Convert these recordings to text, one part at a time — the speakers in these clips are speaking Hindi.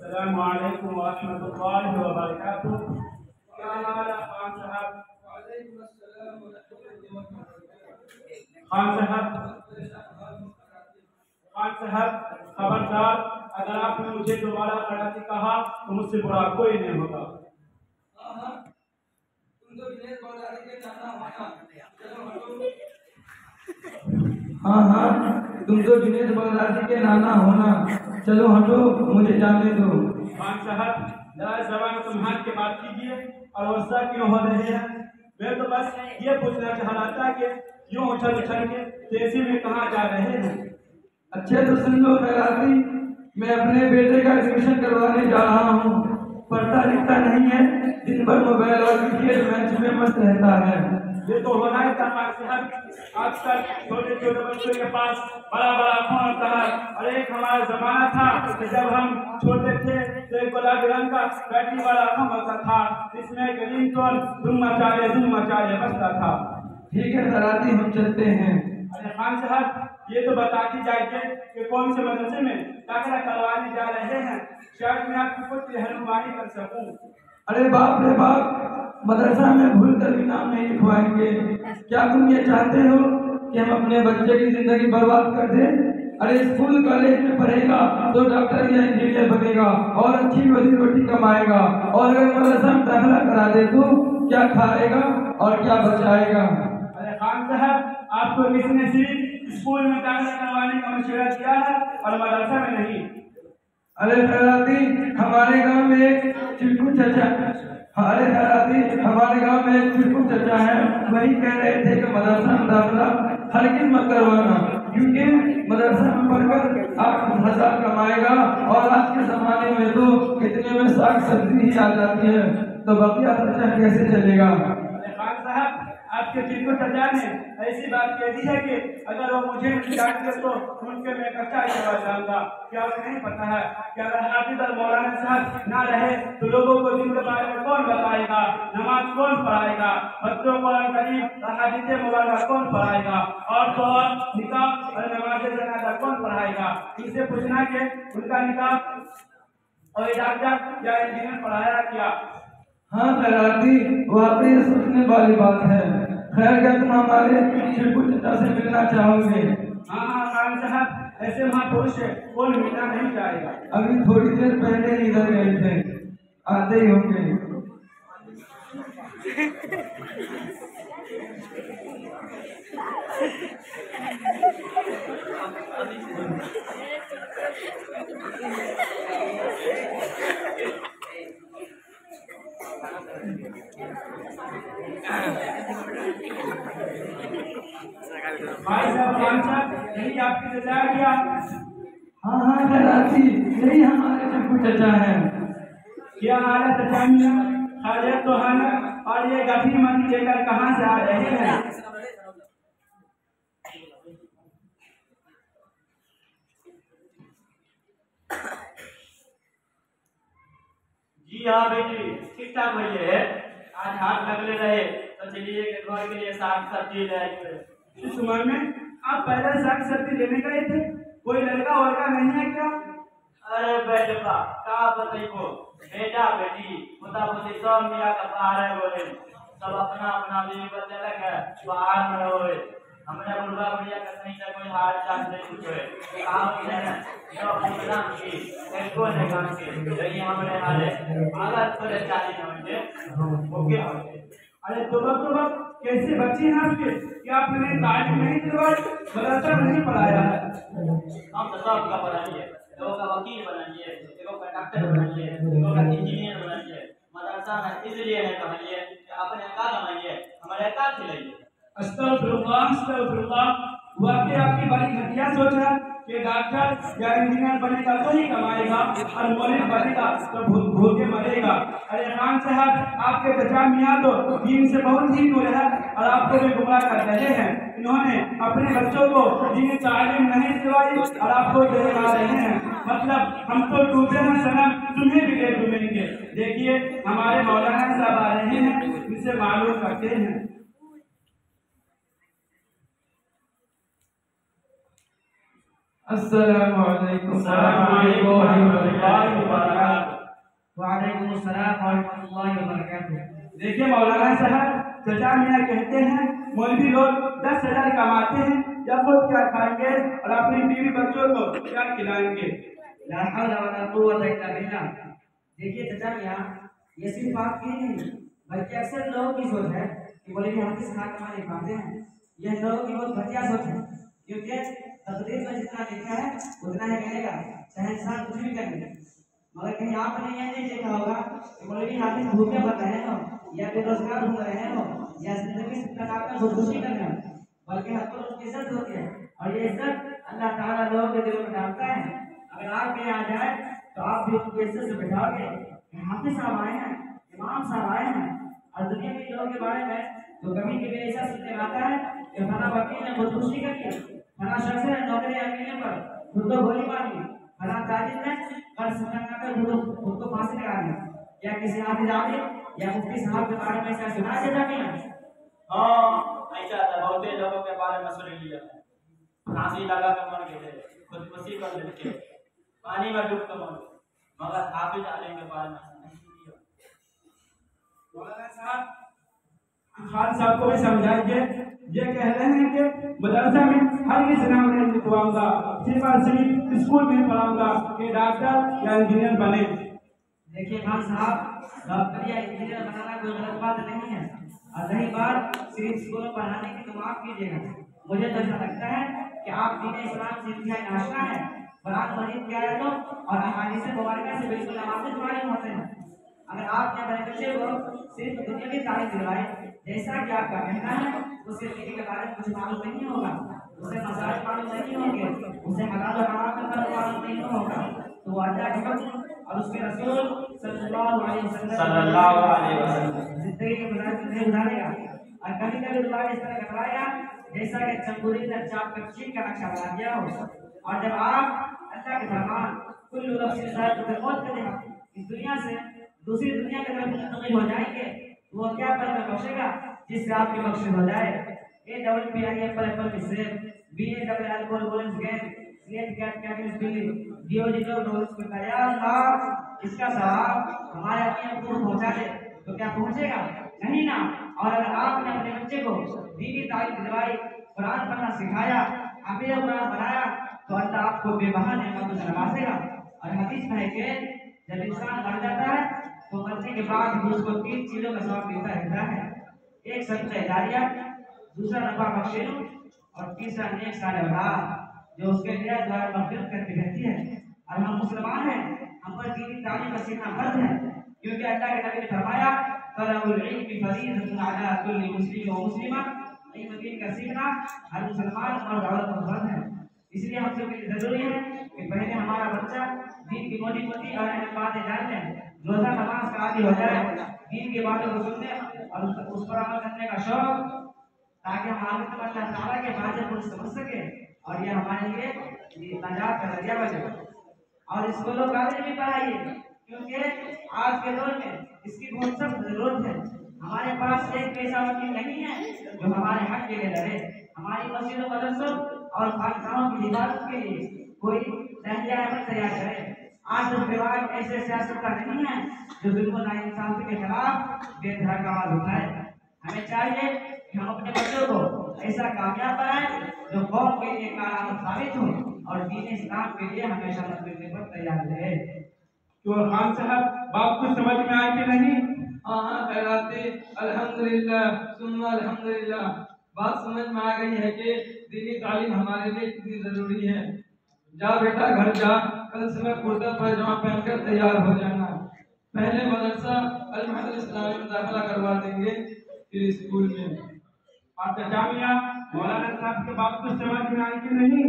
अस्सलामु अलैकुम व रहमतुल्लाहि व बरकातुहू। क्या हाल है खान साहब? वालेकुम अस्सलाम व रहमतुल्लाहि व बरकातुहू। खान साहब खबरदार, अगर आपने मुझे दोबारा कराची कहा तो मुझसे बुरा कोई नहीं होगा। हाँ, तुम तो जुनेद बगदादी के नाना होना। चलो हटो, मुझे जाने दो। खान साहब जबान संभाल के बात कीजिए और गुस्सा क्यों हो रहे हैं? मैं तो बस ये पूछना चाह रहा था कि यूं उछल उछल के तेजी में कहाँ जा रहे हैं? अच्छे तो सुन लो खैराती, मैं अपने बेटे का एडमिशन करवाने जा रहा हूँ। पढ़ता लिखता नहीं है, दिन भर मोबाइल और क्रिकेट मैच में मस्त रहता है। ये तो होना ही था खान साहब। आजकल छोटे छोटे बच्चों के पास बड़ा बड़ा फोन होता है। और एक हमारा जमाना था कि जब हम छोटे थे तो एक गुलाबी रंग का बैटरी वाला फोन होता था, जिसमें रिंगटोन धूम मचाले बजता था। ठीक है खैराती, हम चलते हैं। अरे खान साहब, ये तो बताती जाइए कि कौन से मदरसे में दाखिला करवाने जा रहे हैं, शायद मैं आपकी कुछ रहनुमाई कर सकूं। अरे बाप रे बाप, मदरसा में भूल कर भी नाम नहीं लिखवाएंगे। क्या तुम ये चाहते हो कि हम अपने बच्चे की जिंदगी बर्बाद कर दें? अरे स्कूल कॉलेज में पढ़ेगा तो डॉक्टर या इंजीनियर बनेगा और अच्छी रोजी रोटी कमाएगा। और अगर मदरसा में दाखिला करा दे तो क्या खाएगा और क्या बचाएगा? अरे खान साहब, आपको किसने सिर्फ स्कूल में दाखिला करवाने का मशवरा किया है और मदरसा में नहीं? अरे खैराती, हमारे गांव में एक चिड़कू चाचा है। वही कह रहे थे कि मदरसा में दाखिला हरगिज़ मत करवाना, क्योंकि मदरसा में पढ़कर आप 10,000 कमाएगा और आज के जमाने में तो कितने में साग सब्जी ही आ जाती है, तो बकिया खर्चा कैसे चलेगा? खान साहब, आपके चिड़कू चाचा ने ऐसी बात कह दी है कि अगर वो मुझे डांटे तो उनके मैं कच्चा ही करवा जाऊंगा। क्या आपको नहीं पता है कि अगर हाफिज और मौलाना साहब ना रहे तो लोगों को दिन के बारे में कौन बताएगा, नमाज कौन पढ़ाएगा, बच्चों को करीब हदीस मुबारक कौन पढ़ाएगा, और तो और निकाह और नमाज जनाजा कौन पढ़ाएगा? इनसे पूछना कि उनका निकाह और डॉक्टर या इंजीनियर पढ़ाया क्या? हाँ खैराती, वाकई सोचने वाली बात है। खैर, क्या तुम हमारे चिड़कू चाचा से मिलना चाहोगे? हाँ खान साहब, ऐसे महापुरुष कौन मिलना नहीं चाहेगा। अभी थोड़ी देर पहले ही इधर गए थे, आते ही होंगे। भाई साहब, खान साहब, यही आपकी चाचा क्या? हाँ खैराती, यही हमारे चिड़कू चाचा हैं। क्या हाल है चाचा मियां? खैरियत तो है ना? और ये गठी मनी लेकर कहाँ से आ रहे हैं? जी हाँ बेटी, ठीक ठाक भैया है। आज हाथ लगले रहे तो चलिए के घर के लिए साग सब्जी ले आए। इस उम्र में आप पहले साग सब्जी लेने गए थे, कोई लड़का वड़का नहीं है क्या? अरे बेटा का बताइबो, बेटा बेटी पोता पोती सब मिला के बाहर है बोले, सब अपना अपना बीवी बच्चा लगे बाहर में रहे। हमरा बुढ़वा बुढ़िया का कहीं का कोई हाल चाल नहीं पूछे, काम है ना जो अपना की इसको नहीं काम के यही हमरे हाल है। आगे थोड़े चाली होंगे ओके होंगे। अरे तो कैसे बच्चे हैं आपके? क्या आपने तालीम नहीं दिलवाई, मदरसा नहीं पढ़ाया है? हम तो सब का बनाइए, एगो का वकील बनाइए, एगो का डॉक्टर बनाइए, एगो का इंजीनियर बनाइए। मदरसा में इसलिए है कहिए कि अपने का कमाइए, हमारे का खिलाइए। अस्तगफिरुल्लाह, वाकई आपकी बड़ी घटिया सोच है कि डॉक्टर या इंजीनियर बनेगा तो ही कमाएगा और मौलवी बनेगा तो भूखे मरेगा। अरे खान साहब, आपके चाचा मियां तो दीन से बहुत ही दूर है और आपको भी गुमराह कर रहे हैं। इन्होंने अपने बच्चों को दीन तालीम नहीं दिलवाई और आपको डरा रहे हैं। मतलब हम तो डूबे हैं सनम, तुम्हें भी डूबेंगे। देखिए हमारे मौलाना साहब आ रहे हैं, इनसे मालूम करते हैं। अस्सलामु अलैकुम व रहमतुल्लाहि व बरकातुहू। अस्सलाम वरहमतुल्लाहि वबरकातुहू। देखिए मौलाना साहब, चचा मियाँ कहते हैं मौलवी लोग 10,000 कमाते हैं या खुद क्या खाएंगे और अपनी बीवी बच्चों को क्या खिलाएंगे। ला हौला वला कुव्वता इल्ला बिल्लाह। देखिए चचा मियाँ, ये सिर्फ आपकी नहीं बल्कि अक्सर लोगों की सोच है कि मौलवी हाफिज खान कमा नहीं पाते हैं। यह लोगों की बहुत घटिया सोच है, क्योंकि तकदीर में जितना लिखा है उतना ही मिलेगा, चाहे इंसान कुछ भी कर ले। मगर कहीं आपने यह नहीं देखा होगा कि मौलवी हाफिज भूखे मर रहे हो या बेरोजगार घूम रहे हो या जिंदगी से लगाकर खुदकुशी कर रहे हो, बल्कि हर पर उसकी इज्जत होती है और ये इज्जत अल्लाह ताला लोगों के दिलों में डालता है। अगर आप कहीं आ जाए तो आप भी उनकी इज्जत से बैठाओगे कि हाफिज साहब आए हैं, इमाम साहब आए हैं, और दुनिया के लोगों के बारे में तो कभी कभी ऐसा सुनने आता है कि फला वकील ने खुदकुशी कर लिया, फला शख्स ने नौकरी अकेले पर खुद को गोली मार ली, फला ताजिर ने कर्ज कर खुद को फांसी लगा ली, या किसी हाफिज आलिम या मुफ्ती साहब के बारे में ऐसा सुना जाता नहीं है। हाँ, ऐसा था, बहुत लोगों के बारे में सुन लिया, फांसी लगा कर मर गए, खुदकुशी कर लेते, पानी में डूब कर मर गए, मगर हाफिज आलिम के बारे में नहीं सुनिया। मौलाना साहब, खान साहब को भी समझाइए, ये कह रहे हैं कि मदरसा में हर किसी नाम नहीं लिखवाऊंगा, सिर्फ और सिर्फ स्कूल में पढ़ाऊंगा कि डॉक्टर या इंजीनियर बने। देखिए खान साहब, डॉक्टर या इंजीनियर बनाना कोई गलत बात नहीं है, और रही बात सिर्फ स्कूल में पढ़ाने की तो माफ कीजिएगा, मुझे तो ऐसा लगता है कि आप दीन इस्लाम से इंतहाई नाशना है, कुरान मजीद की आयतों और अहादीस मुबारका से बिल्कुल नावाकिफ मालूम होते हैं। अगर आपने अपने बच्चे को सिर्फ दुनियावी तालीम दिलवाए, जैसा कि आपका कहना है, उसे दीन के बारे में कुछ मालूम नहीं होगा, उसे मसाइल मालूम नहीं होंगे, उसे हलाल और हराम का फर्क मालूम नहीं होगा, तो अल्लाह के हुक्म और उसके रसूल सल्लल्लाहु अलैहि वसल्लम जिंदगी के नहीं गुजारेगा। और कभी कभी लोग इस तरह घबराएगा जैसा कि चंगुरी ने चाप कर चीन का नक्शा बना दिया हो। और जब आप अल्लाह के फरमान कुल्लु नफ्सिन ज़ाइक़ातुल मौत के इस दुनिया से दूसरी दुनिया की तरफ मुंतकिल हो जाएंगे, वो क्या फर्क बख्शेगा जिससे आपकी बख्शिश हो जाए। AWPI एप्पल की सेव BAW अल्कोहल वोलेंस गैस स्लेट कैट कैटलिस्ट बिल्ली डिओजिनो डोल्स को तैयार था, इसका सवाब हमारे अपने अब्बू पहुंचा दे तो क्या पहुंचेगा? नहीं ना। और अगर आपने अपने बच्चे को दीनी तालीम दिलवाई, कुरान पढ़ना सिखाया, हाफिज़ कुरान बनाया, तो अल्लाह आपको बेबहा नेमतों से नवाजेगा। और हदीस में है कि जब इंसान मर जाता है तो मरने के बाद भी उसको 3 चीजों का सवाब मिलता रहता है, एक सदका जारिया, दूसरा नफा बख्शिश और तीसरा नेक साले औलाद जो उसके लिए द्वारा मगफिरत करती रहती है। और हम मुसलमान हैं, हम पर दीनी तालीम का सीखना फर्ज है, क्योंकि अल्लाह के नबी ने फरमाया तलबुल इल्मी फरीज़तुन अला कुल्ली मुस्लिम व मुस्लिमा, इल्म दीन का सीखना हर मुसलमान और औरत पर फर्ज है। इसलिए हम सब के लिए जरूरी है कि पहले हमारा बच्चा दीन की मोटी मोटी और अहम बातें जान ले, रोजा नमाज का आदी हो जाए, दीन की बातों को सुनने और उस पर अमल करने का शौक, ताकि हम आगे तक अल्लाह ताला के बातें को समझ सके और ये हमारे लिए नजात का जरिया बने। और स्कूलों कॉलेज भी पढ़ाइए, क्योंकि आज के दौर में इसकी बहुत सख्त जरूरत है। हमारे पास एक पैसा वकील नहीं है जो हमारे हक के लिए लड़े। हमारी मस्जिदों मदरसों और खानकाहों की इबादत के लिए कोई लहजा अमल तैयार करे। आज विभाग ऐसे सियासतदान नहीं है जो बिल्कुल नाइंसाफी के खिलाफ बेधड़क आवाज उठाए। हमें चाहिए कि हम अपने बच्चों को ऐसा कामयाब बनाएं जो कौम के लिए कारगर साबित हो और दीन इस्लाम के लिए हमेशा मदद पर तैयार रहे। तो खान साहब, बात कुछ समझ में आए कि नहीं? हाँ खैराते अल्हम्दुलिल्लाह सुन्ना अल्हम्दुलिल्लाह, बात समझ में आ गई है कि दीनी तालीम हमारे लिए कितनी जरूरी है। जा बेटा घर जा, कल सुबह कुर्ता पैजामा पहनकर तैयार हो जाना। पहले मदरसा अल महल इस्लामी में दाखिला करवा देंगे, फिर स्कूल में। और चचा मियाँ, मौलाना साहब के बात कुछ समझ में आए कि नहीं?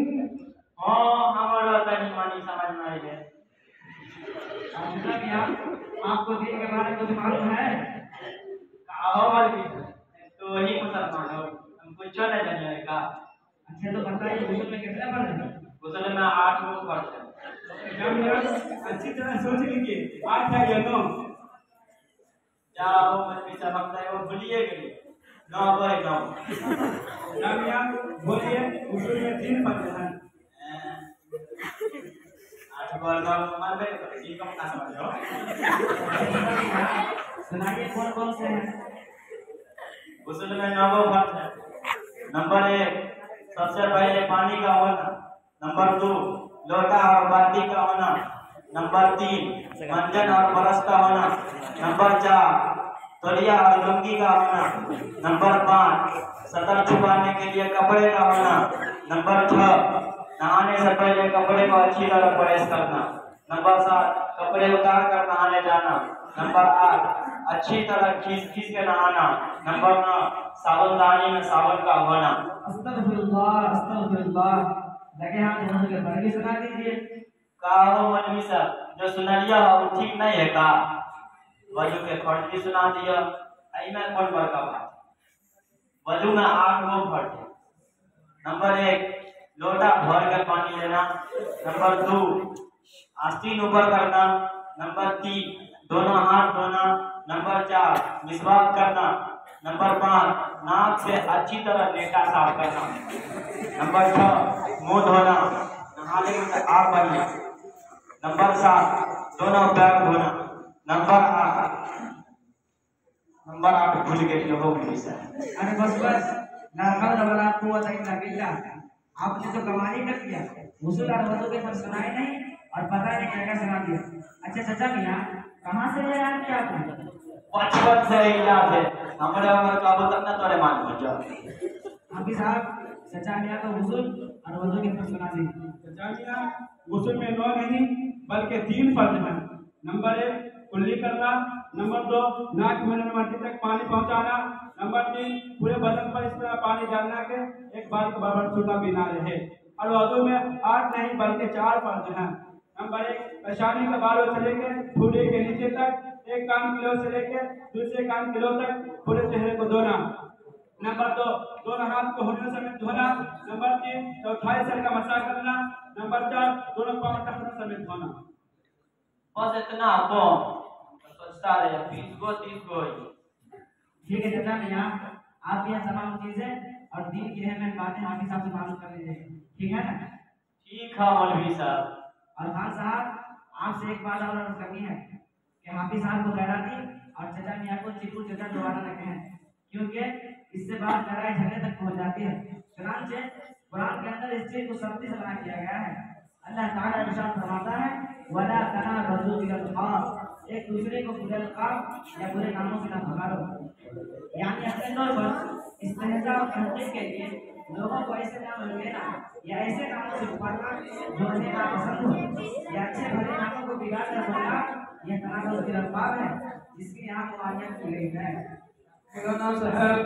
हाँ, हमारा तनी मनी समझ में आई है। आपको दीन के बारे में कुछ मालूम है? तो वही मुसलमान हो, हम कुछ नहीं जाने का। अच्छा तो बताइए, गुस्ल में कितने पढ़ रहे हैं? गुस्ल में 8 लोग पढ़ते हैं। अच्छी तरह सोच लीजिए, 8 या 9? जाओ मत भी समझता है, वो भूलिए गए 9 बाय 9। बोलिए, गुस्ल में 3 पढ़ते हैं। 8 बोलना मन में ये कम ना समझो। सुनाइए कौन कौन से हैं? गुस्ल में 9 फर्ज है। नंबर 1 सबसे पहले पानी का होना। नंबर 2 लोटा और बाल्टी का होना। नंबर 3 मंजन और ब्रश का होना। नंबर 4 तौलिया और लुंगी का होना। नंबर 5 सतर छुपाने के लिए कपड़े का होना। नंबर 6 नहाने से पहले कपड़े को अच्छी तरह प्रेस करना। नंबर 7 कपड़े उतार कर नहाने जाना। नंबर 8 अच्छी तरह खींच के नहाना। नंबर 9 साबुनदानी में साबुन का होना। अस्तगफिरुल्लाह अस्तगफिरुल्लाह। लगे हाथ दोनों के बारे में सुना दीजिए। का हो मौलवी साहब जो सुनलिया वो ठीक नहीं है का? वजू के फर्ज भी सुना दिया। आई में कौन बड़का बात? वजू में 8 गो फर्ज है। नंबर 1 लोटा भर कर पानी लेना। नंबर 2 आस्तीन ऊपर करना। नंबर 3 दोनों हाथ धोना। नंबर 4 मिसवाक करना। नंबर 5 नाक से अच्छी तरह नेका साफ करना। नंबर 6 मुंह धोना नहाने में आग बनना। नंबर 7 दोनों पैर धोना। नंबर 8 भूल गए हो गई सर। अरे बस ना हौला वला कुव्वत इल्ला बिल्लाह। आपने तो कमाल कर दिया। हुजूर और वजू के फर्ज सुनाए नहीं और पता नहीं क्या क्या सुना दिया। अच्छा चाचा मियां कहां से है यार क्या आपने? बचपन से इलाज है हमारे उम्र का अब तक ना तोरे मान हो जा। हाफिज साहब चाचा मियां को हुजूर और वजू के फर्ज सुना दीजिए। चाचा मियां गुस्ल में 9 नहीं बल्कि 3 फर्ज हैं। नंबर 1 कुल्ली करना। नंबर 2 नाक में मट्टी तक पानी पहुंचाना। नंबर 3 पूरे बदन पर इस तरह पानी डालना के एक बार के बराबर सूखा भी ना रहे। और वजू में 8 नहीं बल्कि 4 फर्ज हैं। नंबर 1 पेशानी के बालों से लेकर ठुड्डी के नीचे तक एक कान किलो से लेकर दूसरे कान किलो तक पूरे चेहरे को धोना। नंबर 2 दोनों हाथ को होने समेत धोना। नंबर 3 चौथाई सर का मसाज करना। नंबर 4 दोनों पांव टखने समेत धोना। बस इतना तो सोचता रहे 20 गो 30 गो। ठीक है चाचा मियां आप यह तमाम चीजें और दीन की अहम बातें हाफिज साहब से मालूम कर लीजिए। ठीक है ना? ठीक है मौलवी साहब। और खान साहब आपसे एक बात और अर्ज करनी है कि हाफिज साहब को गैराती और चाचा मियां को चिकू चाचा दोबारा न कहें क्योंकि इससे बात लड़ाई झगड़े तक पहुंच जाती है। चुनांचे कुरान के अंदर इस चीज को सख्ती से मना किया गया है। अल्लाह ताला इरशाद फरमाता है वला तनाबज़ू बिल अल्क़ाब। एक दूसरे को बुरे अल्क़ाब या बुरे नामों से न पुकारो। यानी अपने तौर पर इस्तेहज़ा और तहक़ीक़ के लिए लोगों को ऐसे नाम लेना या ऐसे नामों से पुकारना जो उन्हें नापसंद हो या अच्छे भले नामों को बिगाड़ कर बोलना यह तनाबज़ बिल अल्क़ाब है जिसकी यहाँ मुआयनत की गई है। मौलाना साहब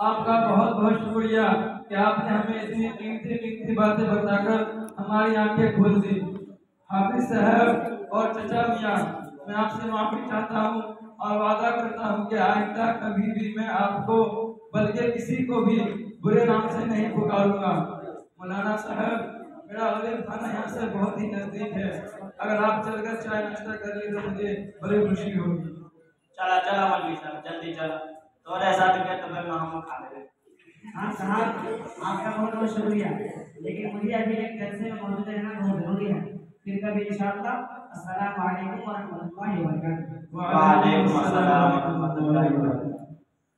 आपका बहुत बहुत शुक्रिया कि आपने हमें इतनी कीमती बातें बताकर हमारी आंखें खोल दी। हाफिज साहब और चाचा मियां मैं आपसे माफी चाहता हूँ और वादा करता हूँ कि आइंदा कभी भी मैं आपको बल्कि किसी को भी बुरे नाम से नहीं पुकारूंगा। मौलाना साहब मेरा अगले खाना यहाँ से बहुत ही नजदीक है। अगर आप चलकर चाय नाश्ता कर ले तो मुझे बड़ी खुशी होगी। चला चला मौलवी साहब जल्दी चला तोरे साथ के तो फिर हम खा लेंगे। हाँ साहब आपका बहुत बहुत शुक्रिया लेकिन मुझे अभी एक जलसे में मौजूद रहना बहुत जरूरी है। फिर कभी इंशाअल्लाह अस्सलाम वालेकुम व रहमतुल्लाहि व बरकातुहू। वालेकुम अस्सलाम व रहमतुल्लाहि व बरकातुहू।